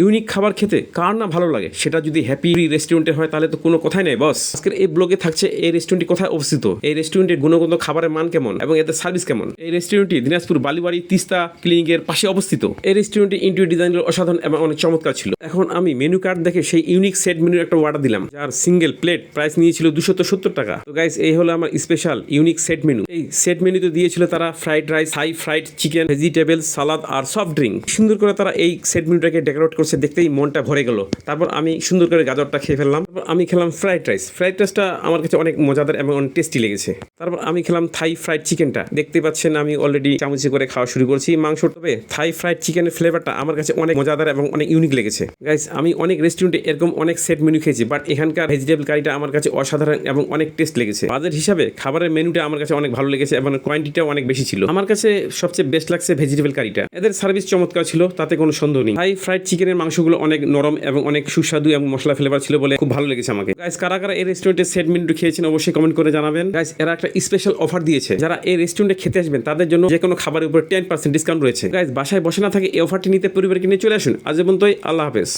Unique খাবার খেতে কার না ভালো লাগে, সেটা যদি হ্যাপি রেস্টুরেন্টে হয় তাহলে তো কোনো কথাই নেই বস। আজকের এই ব্লগে থাকছে এই রেস্টুরেন্টটি কোথায় অবস্থিত, এই রেস্টুরেন্টের গুণগত খাবারের মান কেমন এবং এদের সার্ভিস কেমন। এই রেস্টুরেন্টটি দিনাজপুর বালিবাড়ি তিস্তা ক্লিনিকের পাশে অবস্থিত। এই রেস্টুরেন্টটি ইন্টেরিয়র ডিজাইনের অসাধারণ এবং অনেক চমৎকার ছিল। এখন আমি মেনু কার্ড দেখে সেই ইউনিক সেট মেনুর একটা অর্ডার দিলাম, যার সিঙ্গেল প্লেট প্রাইস নিয়েছিল 270 টাকা। তো গাইস, এই হলো আমার স্পেশাল ইউনিক সেট মেনু। এই সেট মেনুতে দিয়েছিল তারা fried rice, high fried chicken, vegetable, salad আর সফট ড্রিঙ্ক। সুন্দর করে তারা এই সেট মেনুটাকে ডেকোরেট করছে, দেখতেই মনটা ভরে গেল। তারপর আমি সুন্দর করে গাজরটা খেয়ে ফেললাম। তারপর আমি খেলাম ফ্রাইড রাইস। ফ্রাইড রাইসটা আমার কাছে অনেক মজাদার এবং অনেক টেস্টি লেগেছে। তারপর আমি খেলাম থাই ফ্রাইড চিকেনটা। দেখতে পাচ্ছেন আমি অলরেডি চামচে করে খাওয়া শুরু করছি মাংস। তবে থাই ফ্রাইড চিকেনের ফ্লেভারটা আমার কাছে অনেক মজাদার এবং অনেক ইউনিক লেগেছে। গাইস, আমি অনেক রেস্টুরেন্টে এরকম অনেক সেট মেনু খেয়েছি, বাট এখানকার ভেজিটেবল কারিটা আমার কাছে অসাধারণ এবং অনেক টেস্ট লেগেছে। বাজেট হিসাবে খাবারের মেনুটা আমার কাছে অনেক ভালো লেগেছে এবং কোয়ান্টিটিটাও অনেক বেশি ছিল। আমার কাছে সবচেয়ে বেস্ট লাগছে ভেজিটেবল কারিটা। এদের সার্ভিস চমৎকার ছিল, তাতে কোনো সন্দেহ নেই। থাই ফ্রাইড চিকেনের মাংসগুলো অনেক নরম এবং অনেক সুস্বাদু এবং মশলা ফ্লেভার ছিল বলে খুব ভালো লেগেছে আমাকে। গাইস, কারা কারা এই রেস্টুরেন্টের সেট মেনুটা খেয়েছেন অবশ্যই কমেন্ট করে জানাবেন। গাইস, এরা একটা স্পেশাল অফার দিয়েছে, যারা এই রেস্টুরেন্টে খেতে আসবেন তাদের জন্য যে কোনো খাবারের উপর 10% ডিসকাউন্ট রয়েছে। গাইস, বাসায় বসে না থাকে এই অফারটি নিতে পরিবারকে নিয়ে চলে আসুন। আজ পর্যন্তই, আল্লাহ হাফেজ।